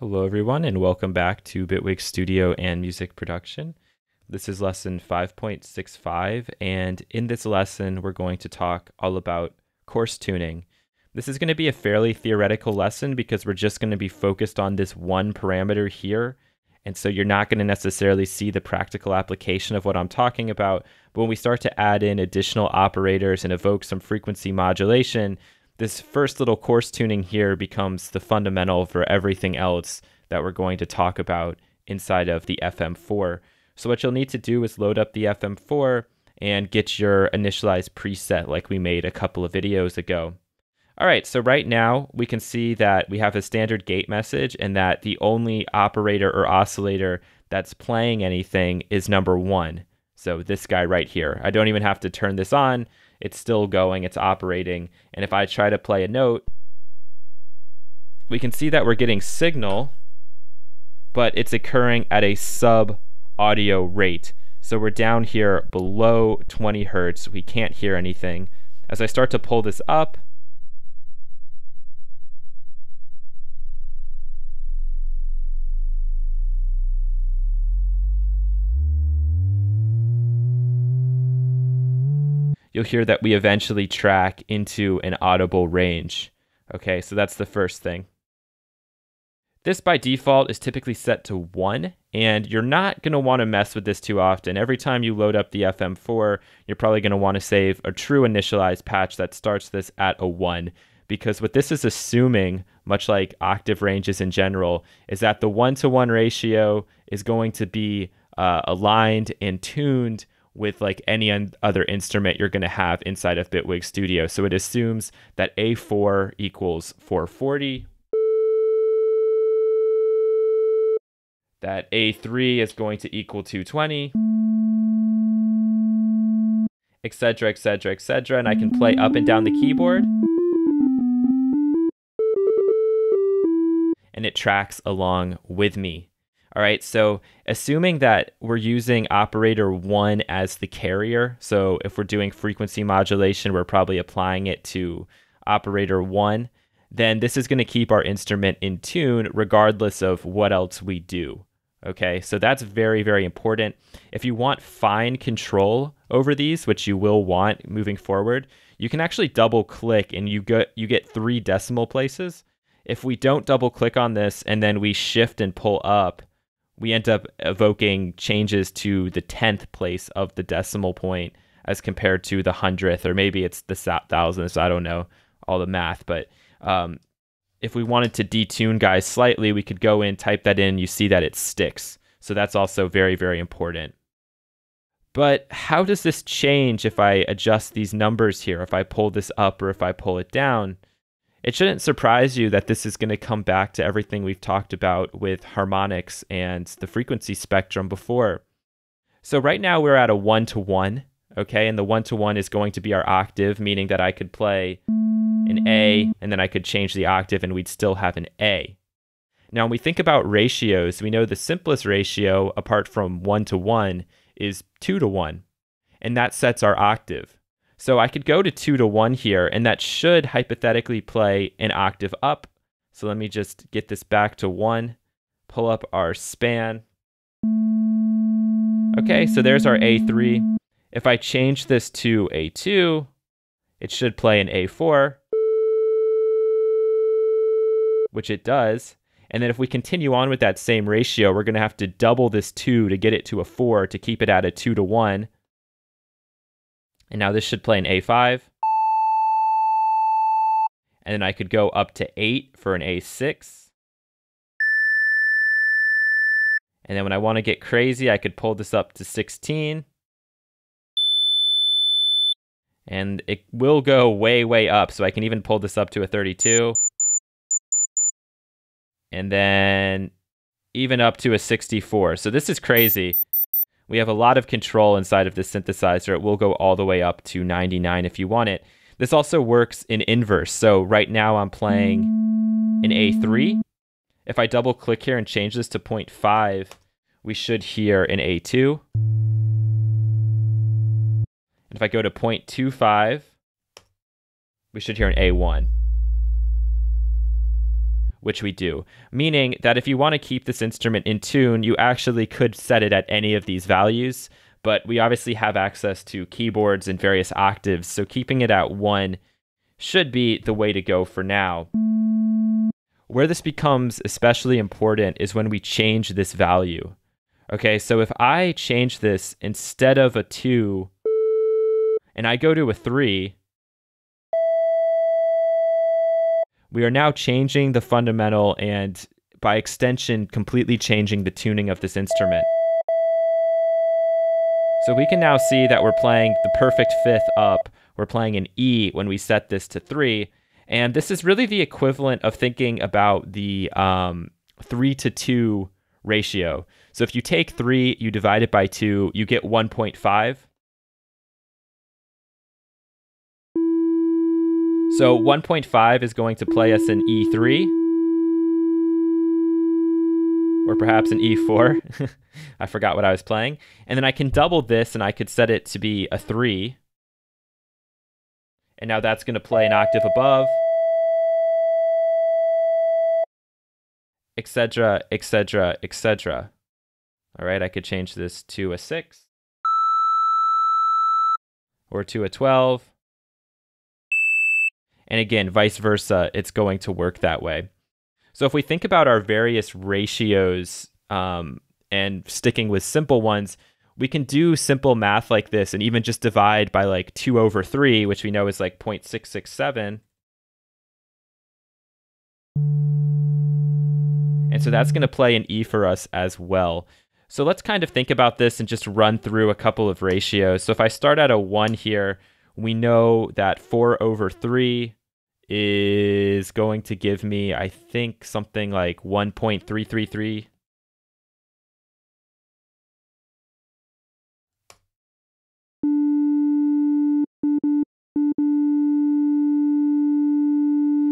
Hello everyone and welcome back to Bitwig Studio and Music Production. This is lesson 5.65 and in this lesson we're going to talk all about coarse tuning. This is going to be a fairly theoretical lesson because we're just going to be focused on this one parameter here, and so you're not going to necessarily see the practical application of what I'm talking about. But when we start to add in additional operators and evoke some frequency modulation, this first little coarse tuning here becomes the fundamental for everything else that we're going to talk about inside of the FM4. So what you'll need to do is load up the FM4 and get your initialized preset like we made a couple of videos ago. All right, so right now we can see that we have a standard gate message and that the only operator or oscillator that's playing anything is number 1. So this guy right here. I don't even have to turn this on. It's still going, it's operating. And if I try to play a note, we can see that we're getting signal, but it's occurring at a sub-audio rate. So we're down here below 20 hertz. We can't hear anything. As I start to pull this up, you'll hear that we eventually track into an audible range. Okay, so that's the first thing. This by default is typically set to 1, and you're not going to want to mess with this too often. Every time you load up the FM4, you're probably going to want to save a true initialized patch that starts this at a 1, because what this is assuming, much like octave ranges in general, is that the 1-to-1 ratio is going to be aligned and tuned with like any other instrument you're going to have inside of Bitwig Studio. So it assumes that A4 equals 440, that A3 is going to equal 220, etc., etc., etc., and I can play up and down the keyboard, and it tracks along with me. All right, so assuming that we're using operator 1 as the carrier, so if we're doing frequency modulation, we're probably applying it to operator 1, then this is going to keep our instrument in tune regardless of what else we do. Okay, so that's very, very important. If you want fine control over these, which you will want moving forward, you can actually double click and you get 3 decimal places. If we don't double click on this and then we shift and pull up, we end up evoking changes to the 10th place of the decimal point as compared to the 100th, or maybe it's the 1000th. I don't know all the math, but if we wanted to detune guys slightly, we could go in, type that in, you see that it sticks. So that's also very, very important. But how does this change if I adjust these numbers here, if I pull this up or if I pull it down? It shouldn't surprise you that this is going to come back to everything we've talked about with harmonics and the frequency spectrum before. So right now we're at a 1-to-1, okay? And the 1-to-1 is going to be our octave, meaning that I could play an A and then I could change the octave and we'd still have an A. Now when we think about ratios, we know the simplest ratio apart from 1-to-1 is 2-to-1, and that sets our octave. So I could go to 2-to-1 here, and that should hypothetically play an octave up. So let me just get this back to 1, pull up our span. Okay, so there's our A3. If I change this to A2, it should play an A4, which it does. And then if we continue on with that same ratio, we're going to have to double this 2 to get it to a 4 to keep it at a 2-to-1. And now this should play an A5. And then I could go up to 8 for an A6. And then when I want to get crazy, I could pull this up to 16. And it will go way, way up. So I can even pull this up to a 32. And then even up to a 64. So this is crazy. We have a lot of control inside of this synthesizer. It will go all the way up to 99 if you want it. This also works in inverse. So right now I'm playing an A3. If I double click here and change this to 0.5, we should hear an A2. And if I go to 0.25, we should hear an A1. which we do, meaning that if you want to keep this instrument in tune, you actually could set it at any of these values, but we obviously have access to keyboards and various octaves, so keeping it at 1 should be the way to go for now. Where this becomes especially important is when we change this value. Okay, so if I change this instead of a 2, and I go to a 3, we are now changing the fundamental and, by extension, completely changing the tuning of this instrument. So we can now see that we're playing the perfect 5th up. We're playing an E when we set this to 3. And this is really the equivalent of thinking about the 3-to-2 ratio. So if you take 3, you divide it by 2, you get 1.5. So 1.5 is going to play us an E3, or perhaps an E4. I forgot what I was playing. And then I can double this, and I could set it to be a 3. And now that's going to play an octave above, etc., etc., etc. All right, I could change this to a 6, or to a 12. And again, vice versa, it's going to work that way. So if we think about our various ratios and sticking with simple ones, we can do simple math like this and even just divide by like 2/3, which we know is like 0.667. And so that's going to play an E for us as well. So let's kind of think about this and just run through a couple of ratios. So if I start at a 1 here, we know that 4/3 is going to give me, I think, something like 1.333.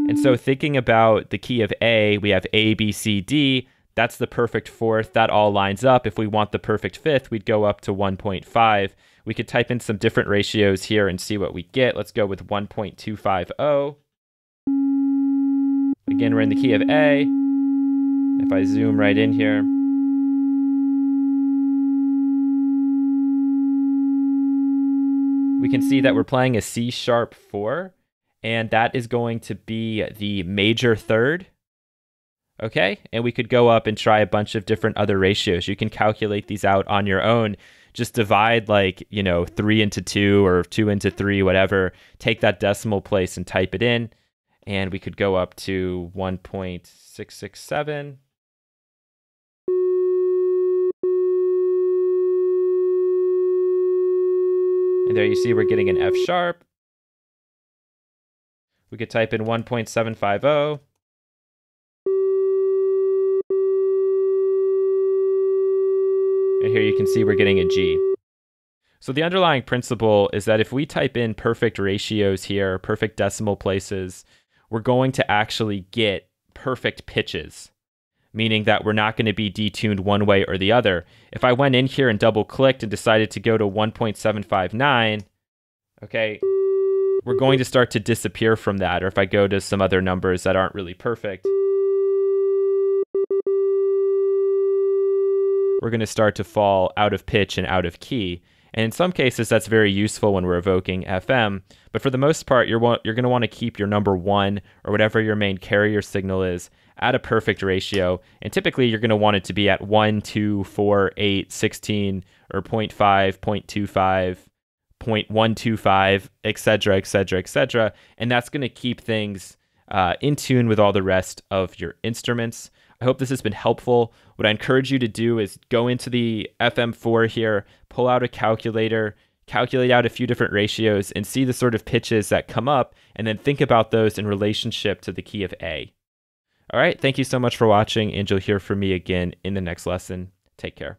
And so thinking about the key of A, we have A, B, C, D. That's the perfect 4th. That all lines up. If we want the perfect 5th, we'd go up to 1.5. We could type in some different ratios here and see what we get. Let's go with 1.250. Again, we're in the key of A. If I zoom right in here, we can see that we're playing a C sharp 4, and that is going to be the major 3rd. Okay, and we could go up and try a bunch of different other ratios. You can calculate these out on your own. Just divide 3 into 2 or 2 into 3, whatever. Take that decimal place and type it in. And we could go up to 1.667. And there you see we're getting an F sharp. We could type in 1.750. And here you can see we're getting a G. So the underlying principle is that if we type in perfect ratios here, perfect decimal places, we're going to actually get perfect pitches, meaning that we're not going to be detuned one way or the other. If I went in here and double clicked and decided to go to 1.759, okay, we're going to start to disappear from that. Or if I go to some other numbers that aren't really perfect, we're going to start to fall out of pitch and out of key. And in some cases, that's very useful when we're evoking FM. But for the most part, you're going to want to keep your number 1 or whatever your main carrier signal is at a perfect ratio. And typically, you're going to want it to be at 1, 2, 4, 8, 16, or 0.5, 0.25, 0.125, etc., etc., etc. And that's going to keep things in tune with all the rest of your instruments. I hope this has been helpful. What I encourage you to do is go into the FM4 here, pull out a calculator, calculate out a few different ratios, and see the sort of pitches that come up, and then think about those in relationship to the key of A. All right, thank you so much for watching, and you'll hear from me again in the next lesson. Take care.